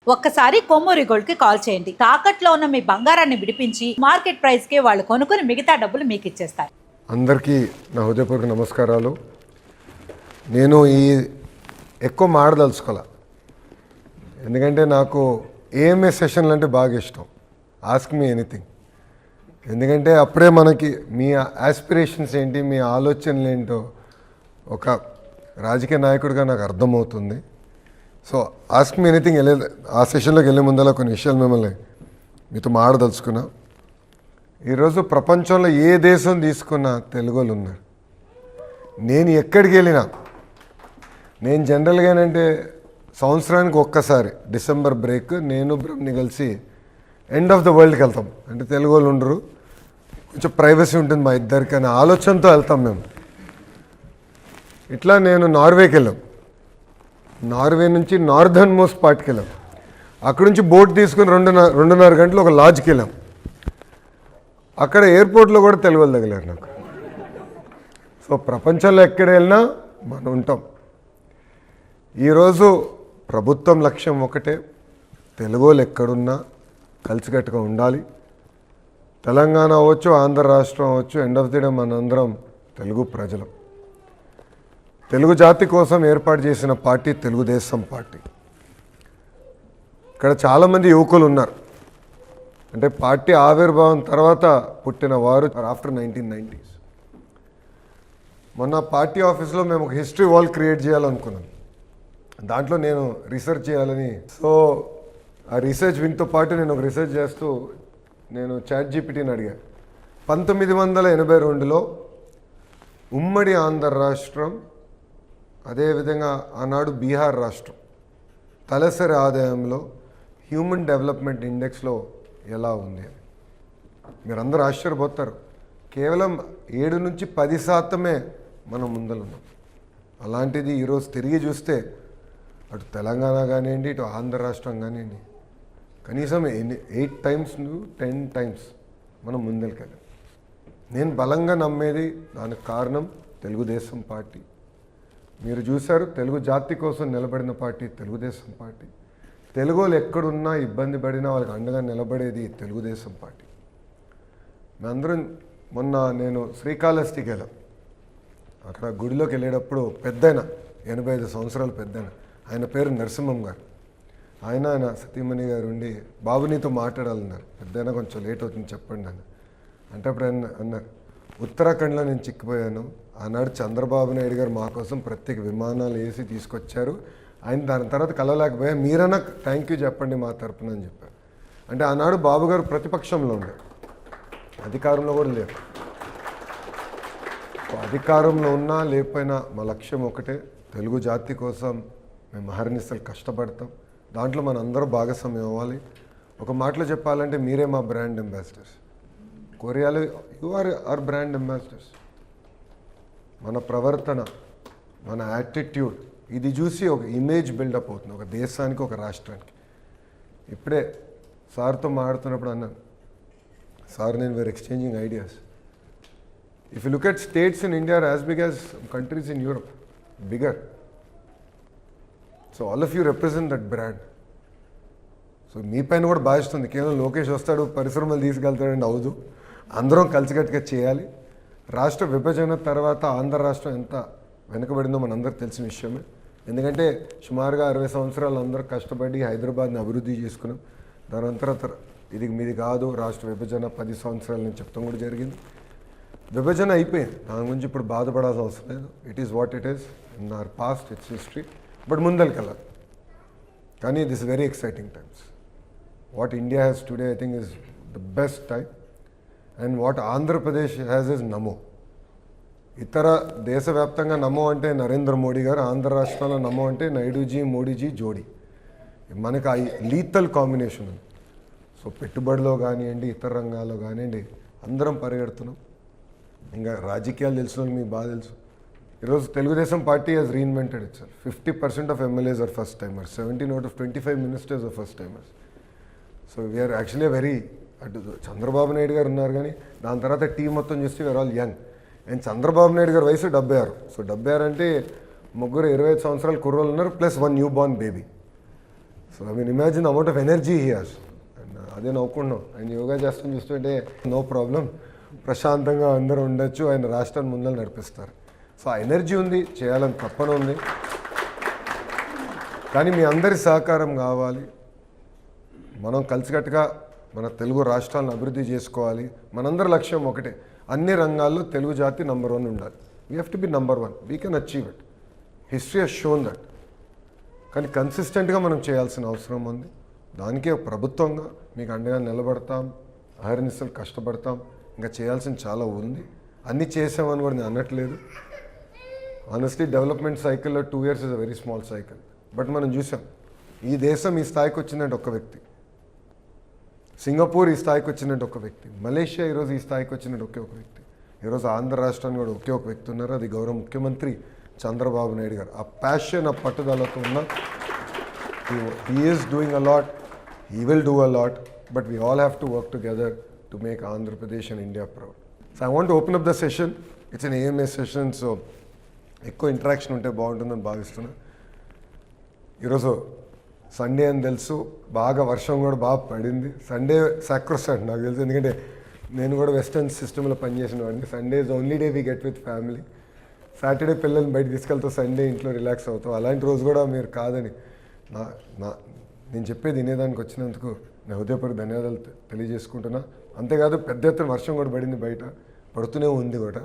ఒక్కసారి కొమ్మూరి గోల్డ్ కి కాల్ చేయండి. తాకట్లో ఉన్న మీ బంగారాన్ని విడిపించి మార్కెట్ ప్రైస్ కి వాళ్ళు కొనుక్కుని మిగతా డబ్బులు మీకు ఇచ్చేస్తారు. అందరికీ నా హృదయపూర్వక నమస్కారాలు. నేను ఎక్కువ మాడదలుచుకోలే, ఎందుకంటే నాకు ఏఎంఏ సెషన్లు అంటే బాగా ఇష్టం. Ask me anything. ఎందుకంటే అప్పుడే మనకి మీ ఆస్పిరేషన్స్ ఏంటి, మీ ఆలోచనలు ఏంటో ఒక రాజకీయ నాయకుడిగా నాకు అర్థమవుతుంది. సో ఆస్క్ మీ ఎనీథింగ్ ఆ సెషన్లోకి వెళ్ళే ముందలా కొన్ని విషయాలు మిమ్మల్ని మీతో మాడదలుచుకున్నా. ఈరోజు ప్రపంచంలో ఏ దేశం తీసుకున్నా తెలుగు వాళ్ళు ఉన్నారు. నేను ఎక్కడికి వెళ్ళినా, నేను జనరల్గా ఏంటంటే సంవత్సరానికి ఒక్కసారి డిసెంబర్ బ్రేక్ నేను బ్రహ్మని కలిసి ఎండ్ ఆఫ్ ద వరల్డ్కి వెళ్తాం. అంటే తెలుగు వాళ్ళు ఉండరు, కొంచెం ప్రైవసీ ఉంటుంది మా ఇద్దరికి అనే ఆలోచనతో వెళ్తాం మేము. ఇట్లా నేను నార్వేకి వెళ్ళాం. నార్వే నుంచి నార్దర్న్ మోస్ట్ పార్ట్కి వెళ్ళాం. అక్కడ నుంచి బోట్ తీసుకుని 2.5 గంటలు ఒక లాడ్జ్కి వెళ్ళాం. అక్కడ ఎయిర్పోర్ట్లో కూడా తెలుగు వాళ్ళు తగిలారు నాకు. సో ప్రపంచంలో ఎక్కడ వెళ్ళినా మనం ఉంటాం. ఈరోజు ప్రభుత్వం లక్ష్యం ఒకటే, తెలుగు వాళ్ళు ఎక్కడున్నా కలిసికట్టుగా ఉండాలి. తెలంగాణ అవ్వచ్చు, ఆంధ్ర రాష్ట్రం అవ్వచ్చు, ఎండ్ ఆఫ్ ది డే మనందరం తెలుగు ప్రజలం. తెలుగు జాతి కోసం ఏర్పాటు చేసిన పార్టీ తెలుగుదేశం పార్టీ. ఇక్కడ చాలామంది యువకులు ఉన్నారు. అంటే పార్టీ ఆవిర్భావం తర్వాత పుట్టిన వారు ఆఫ్టర్ 1990s. మొన్న పార్టీ ఆఫీస్లో మేము ఒక హిస్టరీ వాల్ క్రియేట్ చేయాలనుకున్నాం. దాంట్లో నేను రీసెర్చ్ చేయాలని, సో ఆ రీసెర్చ్ వింగ్తో పాటు నేను ఒక రీసెర్చ్ చేస్తూ నేను ChatGPTని అడిగా. 1982లో ఉమ్మడి ఆంధ్ర రాష్ట్రం, అదేవిధంగా ఆనాడు బీహార్ రాష్ట్రం తలసరి ఆదాయంలో హ్యూమన్ డెవలప్మెంట్ ఇండెక్స్లో ఎలా ఉంది అని మీరందరూ ఆశ్చర్యపోతారు. కేవలం 7 నుంచి 10% మనం ముందలున్నాం. అలాంటిది ఈరోజు తిరిగి చూస్తే అటు తెలంగాణ కానివ్వండి, ఇటు ఆంధ్ర రాష్ట్రం కానివ్వండి, కనీసం 8 times 10 times మనం ముందరికెళ్ళాం. నేను బలంగా నమ్మేది దానికి కారణం తెలుగుదేశం పార్టీ. మీరు చూశారు, తెలుగు జాతి కోసం నిలబడిన పార్టీ తెలుగుదేశం పార్టీ. తెలుగు వాళ్ళు ఎక్కడున్నా ఇబ్బంది పడినా వాళ్ళకి అండగా నిలబడేది తెలుగుదేశం పార్టీ. మేమందరం మొన్న నేను శ్రీకాళహస్తికి వెళ్ళాం. అక్కడ గుడిలోకి వెళ్ళేటప్పుడు పెద్దయిన 85 సంవత్సరాలు పెద్దయిన, ఆయన పేరు నరసింహం గారు. ఆయన సతీమణి గారు ఉండి, బాబు నీతో మాట్లాడాలన్నారు. పెద్దయినా కొంచెం లేట్ అవుతుంది చెప్పండి అని అంటే అప్పుడు ఆయన అన్నారు, ఉత్తరాఖండ్లో నేను చిక్కిపోయాను. ఆనాడు చంద్రబాబు నాయుడు గారు మా కోసం ప్రత్యేక విమానాలు వేసి తీసుకొచ్చారు. ఆయన దాని తర్వాత కలవలేకపోయా, మీరన్నా థ్యాంక్ యూ చెప్పండి మా తరపున అని చెప్పారు. అంటే ఆనాడు బాబు గారు ప్రతిపక్షంలో ఉన్నారు, అధికారంలో కూడా లేరు. అధికారంలో ఉన్నా లేకపోయినా మా లక్ష్యం ఒకటే, తెలుగు జాతి కోసం మేము అహర్నిశలు కష్టపడతాం. దాంట్లో మన అందరూ భాగస్వామ్యం అవ్వాలి. ఒక మాటలో చెప్పాలంటే మీరే మా బ్రాండ్ అంబాసిడర్స్. కొరియాలో you are our brand ambassadors. మన ప్రవర్తన, మన యాటిట్యూడ్, ఇది చూసి ఒక ఇమేజ్ బిల్డప్ అవుతుంది ఒక దేశానికి, ఒక రాష్ట్రానికి. ఇప్పుడే సార్తో మాట్లాడుతున్నప్పుడు అన్నాను, సార్ నేను we're exchanging ideas. If you look at states in India are as big as countries in Europe, bigger. So all of you represent that brand. So మీ పైన కూడా బాధిస్తుంది. కేవలం లోకేష్ వస్తాడు పరిశ్రమలు తీసుకెళ్తాడని అవదు, అందరం కలిసికట్టుగా చేయాలి. రాష్ట్ర విభజన తర్వాత ఆంధ్ర రాష్ట్రం ఎంత వెనుకబడిందో మనందరూ తెలిసిన విషయమే. ఎందుకంటే సుమారుగా 60 సంవత్సరాలు అందరూ కష్టపడి హైదరాబాద్ని అభివృద్ధి చేసుకున్నాం. దాని తర్వాత ఇది మీది కాదు, రాష్ట్ర విభజన 10 సంవత్సరాలు నేను చెప్తాం కూడా జరిగింది. విభజన అయిపోయింది, దాని గురించి ఇప్పుడు బాధపడాల్సిన అవసరం లేదు. It is what it is in our past, it's history. But ముందరికెళ్ళాలి. కానీ this very exciting times. What India has today I think is the best time. And what Andhra Pradesh has is NaMo. ఇతర దేశవ్యాప్తంగా నమో అంటే నరేంద్ర మోడీ గారు, ఆంధ్ర రాష్ట్రంలో నమో అంటే నాయుడుజీ మోడీజీ జోడీ. మనకు ఆ లీతల్ కాంబినేషన్ ఉంది. సో పెట్టుబడిలో కానివ్వండి, ఇతర రంగాల్లో కానివ్వండి, అందరం పరిగెడుతున్నాం. ఇంకా రాజకీయాలు తెలిసిన వాళ్ళు మీకు బాగా తెలుసు. ఈరోజు Telugu Desam party has reinvented it 50% of MLAs are first timers, 17 out of 25 ministers are first timers. So we are actually very, అటు చంద్రబాబు నాయుడు గారు ఉన్నారు కానీ దాని తర్వాత టీం మొత్తం చూస్తే we are all young. And Chandrababu Naidu గారి వయసు 76. సో 76 అంటే ముగ్గురు 25 సంవత్సరాల కుర్రోళ్ళు ఉన్నారు, plus 1 new born baby. So I mean imagine amount of energy he has. And అదే నవ్వుకున్నాం, ఆయన యోగా చేస్తాం చూస్తుంటే నో ప్రాబ్లం, ప్రశాంతంగా అందరూ ఉండొచ్చు, ఆయన రాష్ట్రాన్ని ముందర నడిపిస్తారు. సో ఆ ఎనర్జీ ఉంది, చేయాలని తప్పన ఉంది. కానీ మీ అందరి సహకారం కావాలి. మనం కలిసికట్టుగా మన తెలుగు రాష్ట్రాలను అభివృద్ధి చేసుకోవాలి. మనందరి లక్ష్యం ఒకటే, అన్ని రంగాల్లో తెలుగు జాతి నంబర్ 1 ఉండాలి. We have to be number 1. We can achieve it. History has shown that. కానీ కన్సిస్టెంట్గా మనం చేయాల్సిన అవసరం ఉంది. దానికే ప్రభుత్వంగా మీకు అండగా నిలబడతాం, అహర్నిశలు కష్టపడతాం. ఇంకా చేయాల్సిన చాలా ఉంది. అన్నీ చేసామని కూడా నేను అనట్లేదు. ఆనెస్ట్లీ డెవలప్మెంట్ సైకిల్లో 2 years is a very small cycle. But మనం చూసాం, ఈ దేశం ఈ స్థాయికి వచ్చిందంటే ఒక వ్యక్తి, సింగపూర్ ఈ స్థాయికి వచ్చినట్టు ఒక వ్యక్తి, మలేషియా ఈరోజు ఈ స్థాయికి వచ్చినట్టు ఒకే ఒక వ్యక్తి, ఈరోజు ఆంధ్ర రాష్ట్రాన్ని కూడా ఒకే ఒక వ్యక్తి ఉన్నారు. అది గౌరవ ముఖ్యమంత్రి చంద్రబాబు నాయుడు గారు. ఆ ప్యాషన్, ఆ పట్టుదలతో ఉన్న he is doing a lot, he will do a lot, but we all have to work together to make Andhra Pradesh and India proud. So I want open up the session. It's an AMA session, so ఎక్కువ interaction ఉంటే బాగుంటుందని భావిస్తున్నా. ఈరోజు Sunday అని తెలుసు, బాగా వర్షం కూడా బాగా పడింది. సండే సాక్రోసెంట్ నాకు తెలుసు, ఎందుకంటే నేను కూడా వెస్టర్న్ సిస్టంలో పనిచేసిన వాడిని. Sunday is only day we get with family. Saturday పిల్లల్ని బయట తీసుకెళ్తావు, సండే ఇంట్లో రిలాక్స్ అవుతావు. అలాంటి రోజు కూడా మీరు కాదని నేను చెప్పేది వినేదానికి వచ్చినందుకు నా హృదయపూర్వక ధన్యవాదాలు తెలియజేసుకుంటున్నా. అంతేకాదు పెద్ద ఎత్తున వర్షం కూడా పడింది, బయట పడుతూనే ఉంది కూడా.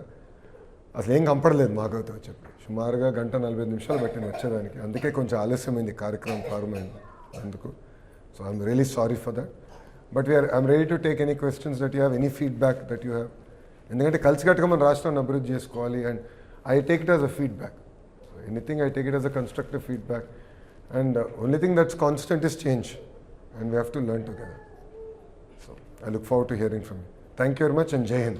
అసలు ఏం కంపడలేదు మాకైతే వచ్చేప్పుడు. సుమారుగా 1:45 పట్టింది వచ్చేదానికి. అందుకే కొంచెం ఆలస్యమైంది కార్యక్రమం ప్రారంభమైంది అందుకు. So I'm really sorry for that. But I'm ready to take any questions that you have, any feedback that you have. ఎందుకంటే కలిసికట్టుగా మన రాష్ట్రాన్ని అభివృద్ధి చేసుకోవాలి. And I take it as a feedback. So anything I take it as a constructive feedback. And only thing that's constant is change, and we have to learn together. So I look forward to hearing from you. Thank you very much, and Jai Hind.